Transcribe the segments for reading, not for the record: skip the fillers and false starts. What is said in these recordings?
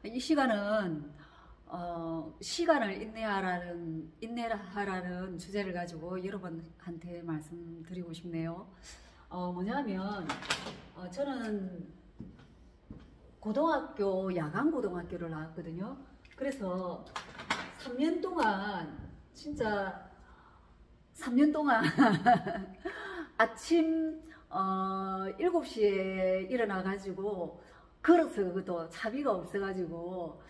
이 시간은 시간을 인내하라는 주제를 가지고 여러분한테 말씀드리고 싶네요. 뭐냐면 저는 고등학교 야간 고등학교를 나왔거든요. 그래서 3년 동안 진짜 3년 동안 아침 7시에 일어나 가지고 걸어서 그것도 차비가 없어 가지고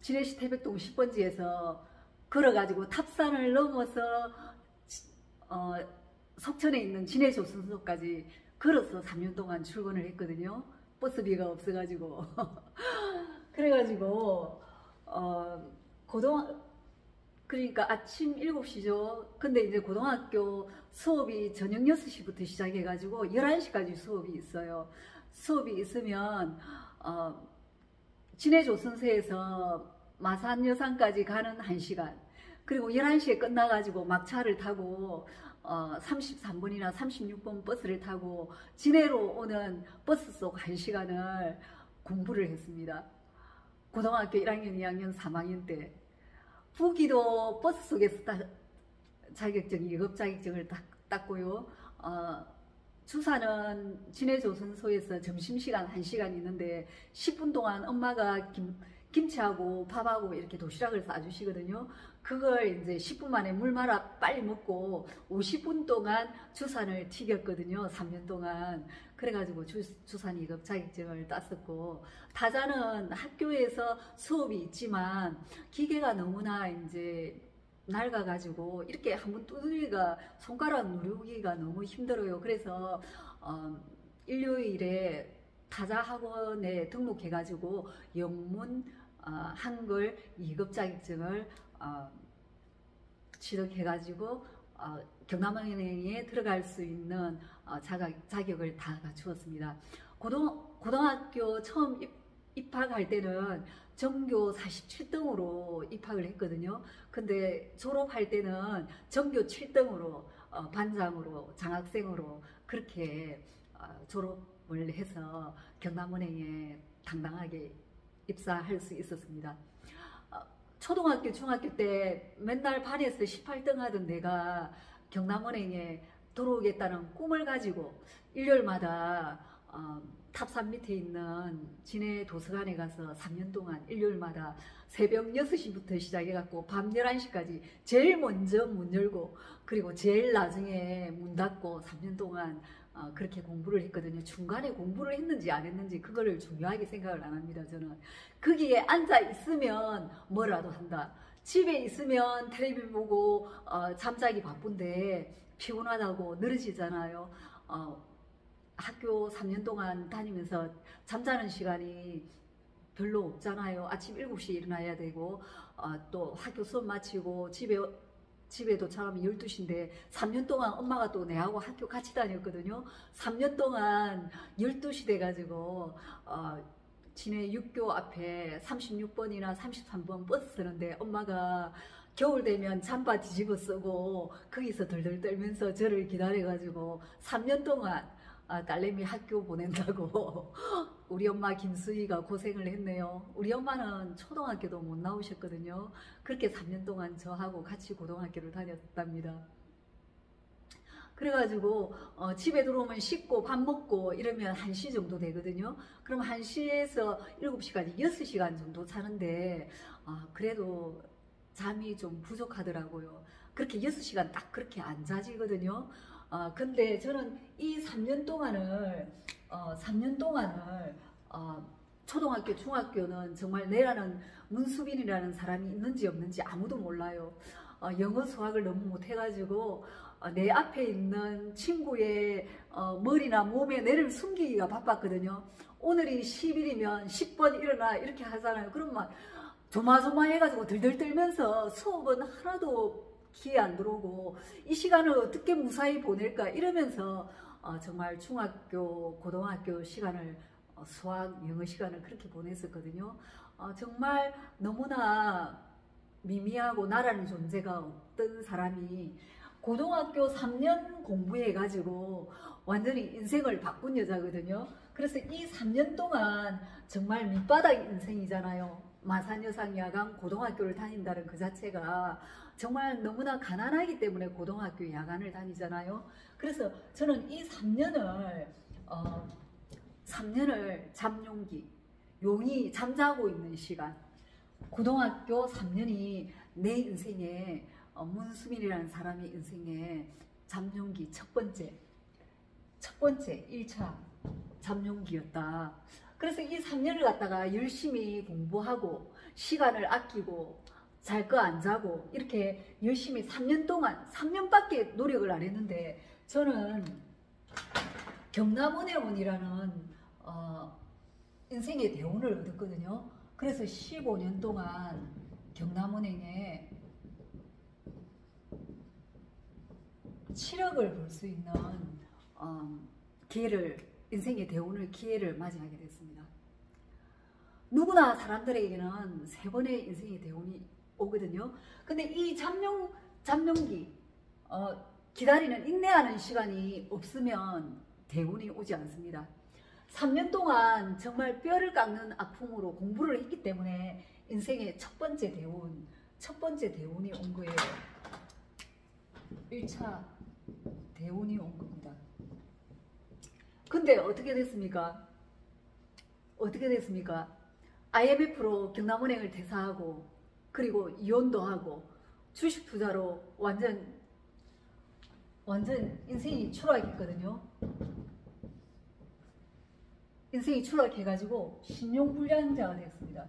진해시 태백동 10번지에서 걸어가지고 탑산을 넘어서 석천에 있는 진해조선소까지 걸어서 3년 동안 출근을 했거든요. 버스비가 없어가지고 그래가지고 그러니까 아침 7시죠. 근데 이제 고등학교 수업이 저녁 6시부터 시작해가지고 11시까지 수업이 있어요. 수업이 있으면 진해조선소에서 마산여상까지 가는 1시간, 그리고 11시에 끝나가지고 막차를 타고 33번이나 36번 버스를 타고 진해로 오는 버스 속 1시간을 공부를 했습니다. 고등학교 1학년, 2학년, 3학년 때 부기도 버스 속에서 자격증, 2급 자격증을 땄고요. 주사는 진해조선소에서 점심시간 1시간 있는데 10분 동안 엄마가 김치하고 밥하고 이렇게 도시락을 싸주시거든요. 그걸 이제 10분 만에 물 말아 빨리 먹고 50분 동안 주산을 튀겼거든요. 3년 동안. 그래가지고 주산 2급 자격증을 땄었고, 타자는 학교에서 수업이 있지만 기계가 너무나 이제 낡아가지고 이렇게 한번 두드리기가, 손가락 누르기가 너무 힘들어요. 그래서 일요일에 타자 학원에 등록해가지고 영문, 한글 2급 자격증을 취득해가지고 경남은행에 들어갈 수 있는 자격을 다 갖추었습니다. 고등학교 처음 입학할 때는 전교 47등으로 입학을 했거든요. 근데 졸업할 때는 전교 7등으로 반장으로, 장학생으로 그렇게 졸업을 해서 경남은행에 당당하게 입사할 수 있었습니다. 초등학교, 중학교 때 맨날 반에서 18등 하던 내가 경남은행에 들어오겠다는 꿈을 가지고 일요일마다 탑산 밑에 있는 진해 도서관에 가서 3년 동안 일요일마다 새벽 6시부터 시작해갖고 밤 11시까지 제일 먼저 문 열고 그리고 제일 나중에 문 닫고 3년 동안 그렇게 공부를 했거든요. 중간에 공부를 했는지 안 했는지 그거를 중요하게 생각을 안 합니다. 저는 거기에 앉아 있으면 뭐라도 한다. 집에 있으면 텔레비 보고 잠자기 바쁜데 피곤하다고 늘어지잖아요. 학교 3년 동안 다니면서 잠자는 시간이 별로 없잖아요. 아침 7시에 일어나야 되고 또 학교 수업 마치고 집에 도착하면 12시인데 3년 동안 엄마가 또 내하고 학교 같이 다녔거든요. 3년 동안 12시 돼가지고 진해 육교 앞에 36번이나 33번 버스 서는데 엄마가 겨울 되면 잠바 뒤집어 쓰고 거기서 덜덜 떨면서 저를 기다려가지고 3년 동안 딸내미 학교 보낸다고 우리 엄마 김수희가 고생을 했네요. 우리 엄마는 초등학교도 못 나오셨거든요. 그렇게 3년 동안 저하고 같이 고등학교를 다녔답니다. 그래가지고 집에 들어오면 씻고 밥 먹고 이러면 1시 정도 되거든요. 그럼 1시에서 7시까지 6시간 정도 자는데 그래도 잠이 좀 부족하더라고요. 그렇게 6시간 딱 그렇게 안 자지거든요. 근데 저는 이 3년 동안을 초등학교, 중학교는 정말 내라는 문수빈이라는 사람이 있는지 없는지 아무도 몰라요. 영어, 수학을 너무 못해가지고 내 앞에 있는 친구의 머리나 몸에 뇌를 숨기기가 바빴거든요. 오늘이 10일이면 10번 일어나 이렇게 하잖아요. 그러면 조마조마해가지고 들들 떨면서 수업은 하나도 귀에 안 들어오고 이 시간을 어떻게 무사히 보낼까 이러면서 정말 중학교, 고등학교 시간을 수학, 영어 시간을 그렇게 보냈었거든요. 정말 너무나 미미하고 나라는 존재가 없던 사람이 고등학교 3년 공부해가지고 완전히 인생을 바꾼 여자거든요. 그래서 이 3년 동안 정말 밑바닥 인생이잖아요. 마산여상야간 고등학교를 다닌다는 그 자체가 정말 너무나 가난하기 때문에 고등학교 야간을 다니잖아요. 그래서 저는 이 3년을 잠룡기, 용이 잠자고 있는 시간, 고등학교 3년이 내 인생에 문수민이라는 사람의 인생에 잠룡기 첫 번째 1차 잠룡기였다. 그래서 이 3년을 갖다가 열심히 공부하고 시간을 아끼고 잘 거 안 자고 이렇게 열심히 3년 동안 3년밖에 노력을 안 했는데 저는 경남은행원이라는 인생의 대운을 얻었거든요. 그래서 15년 동안 경남은행에 7억을 벌 수 있는 인생의 대운을 기회를 맞이하게 됐습니다. 누구나 사람들에게는 3번의 인생의 대운이 오거든요. 근데 이 잠룡기 기다리는 인내하는 시간이 없으면 대운이 오지 않습니다. 3년 동안 정말 뼈를 깎는 아픔으로 공부를 했기 때문에 인생의 첫 번째 대운이 온 거예요. 1차 대운이 온 겁니다. 근데 어떻게 됐습니까? IMF로 경남은행을 퇴사하고 그리고 이혼도 하고 주식 투자로 완전 인생이 추락했거든요. 인생이 추락해가지고 신용불량자가 되었습니다.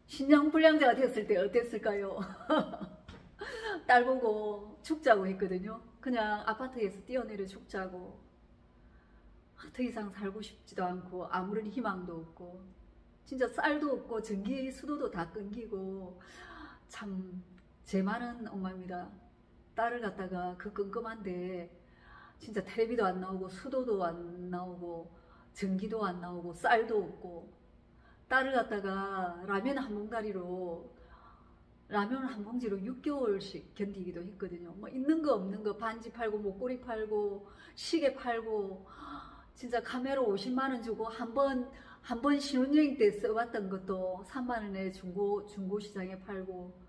신용불량자가 되었을 때 어땠을까요? 딸 보고 죽자고 했거든요. 그냥 아파트에서 뛰어내려 죽자고. 더 이상 살고 싶지도 않고 아무런 희망도 없고 진짜 쌀도 없고 전기 수도도 다 끊기고 참 제 많은 엄마입니다. 딸을 갖다가 그 끔끔한데 진짜 텔레비도 안 나오고 수도도 안 나오고 전기도 안 나오고 쌀도 없고 딸을 갖다가 라면 한 봉지로 6개월씩 견디기도 했거든요. 뭐 있는 거 없는 거 반지 팔고 목걸이 팔고 시계 팔고 진짜 카메라 50만원 주고 한 번 신혼여행 때 써봤던 것도 3만원에 중고시장에 팔고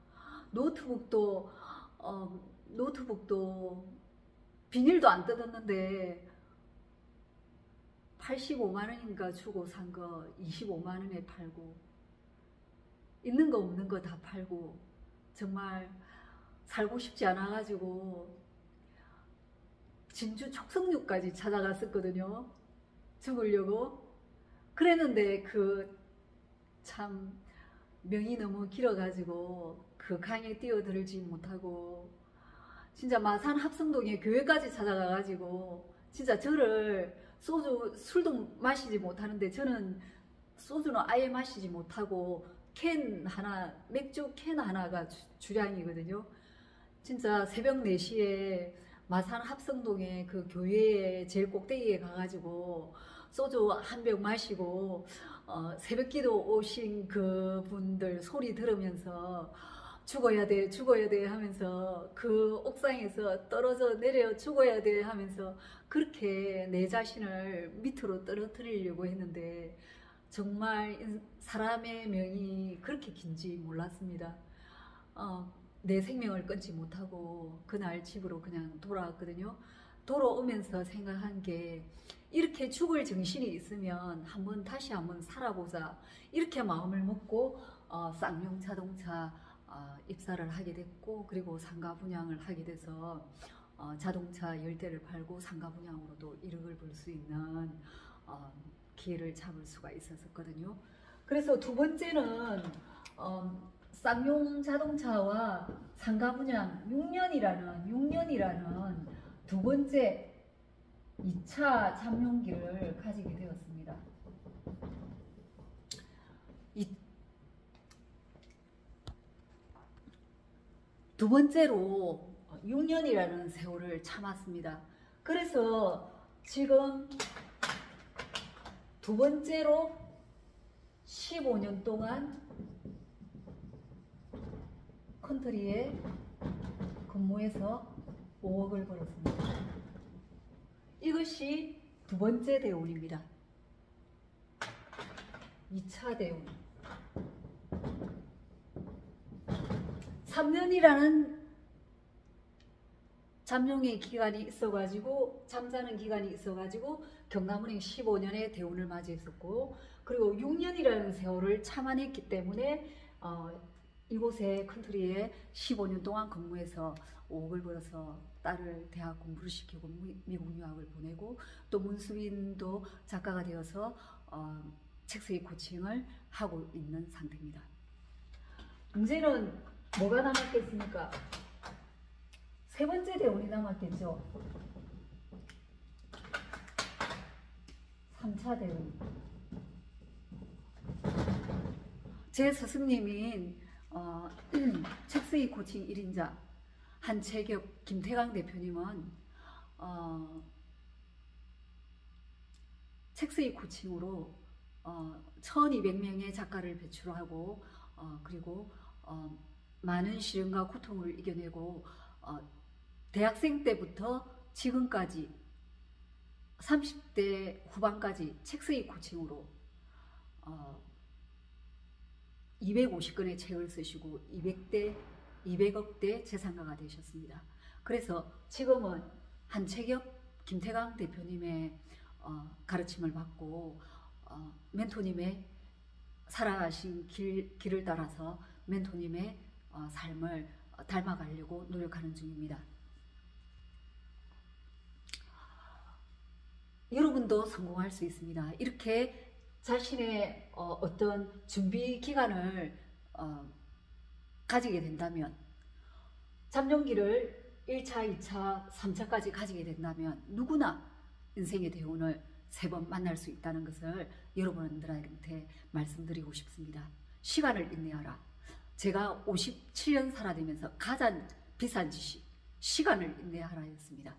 노트북도 비닐도 안 뜯었는데 85만원인가 주고 산 거 25만원에 팔고 있는 거 없는 거 다 팔고 정말 살고 싶지 않아 가지고 진주 촉성루까지 찾아갔었거든요. 죽으려고. 그랬는데 그 참 명이 너무 길어가지고 그 강에 뛰어들지 못하고 진짜 마산 합성동에 교회까지 찾아가가지고 진짜 저를 술도 마시지 못하는데 저는 소주는 아예 마시지 못하고 맥주 캔 하나가 주량이거든요. 진짜 새벽 4시에 마산 합성동에 그 교회에 제일 꼭대기에 가가지고 소주 한 병 마시고 새벽 기도 오신 그분들 소리 들으면서 죽어야 돼 하면서 그 옥상에서 떨어져 내려 죽어야 돼 하면서 그렇게 내 자신을 밑으로 떨어뜨리려고 했는데 정말 사람의 명이 그렇게 긴지 몰랐습니다. 내 생명을 끊지 못하고 그날 집으로 그냥 돌아왔거든요. 돌아오면서 생각한 게 이렇게 죽을 정신이 있으면 다시 한번 살아보자 이렇게 마음을 먹고 쌍용 자동차 입사를 하게 됐고 그리고 상가 분양을 하게 돼서 자동차 10대를 팔고 상가 분양으로도 1억을 벌 수 있는 기회를 잡을 수가 있었거든요. 그래서 두 번째는 쌍용 자동차와 상가 분양 6년이라는 두 번째 2차 잠룡기를 가지게 되었습니다. 두 번째로 6년이라는 세월을 참았습니다. 그래서 지금 두 번째로 15년 동안 컨트리에 근무해서 5억을 벌었습니다. 이것이 두 번째 대운입니다. 2차 대운. 3년이라는 잠룡의 기간이 있어가지고, 잠자는 기간이 있어가지고 경남은행 15년의 대운을 맞이했었고, 그리고 6년이라는 세월을 참아냈기 때문에 이곳에 컨트리에 15년 동안 근무해서 5억을 벌어서 딸을 대학 공부를 시키고 미국 유학을 보내고, 또 문수빈도 작가가 되어서 책 쓰기 코칭을 하고 있는 상태입니다. 이제는 뭐가 남았겠습니까? 세 번째 대운이 남았겠죠. 3차 대운. 제 스승님인 책쓰기 코칭 1인자 한채격 김태강 대표님은 책쓰기 코칭으로 1200명의 작가를 배출하고 그리고 많은 시련과 고통을 이겨내고 대학생 때부터 지금까지 30대 후반까지 책쓰기 코칭으로 250권의 책을 쓰시고 200억대 재산가가 되셨습니다. 그래서 지금은 한채격 김태강 대표님의 가르침을 받고 멘토님의 살아가신 길을 따라서 멘토님의 삶을 닮아가려고 노력하는 중입니다. 여러분도 성공할 수 있습니다. 이렇게 자신의 어떤 준비 기간을 가지게 된다면, 잠룡기를 1차, 2차, 3차까지 가지게 된다면 누구나 인생의 대운을 3번 만날 수 있다는 것을 여러분들한테 말씀드리고 싶습니다. 시간을 인내하라. 제가 57년 살아가면서 가장 비싼 지식, 시간을 인내하라였습니다.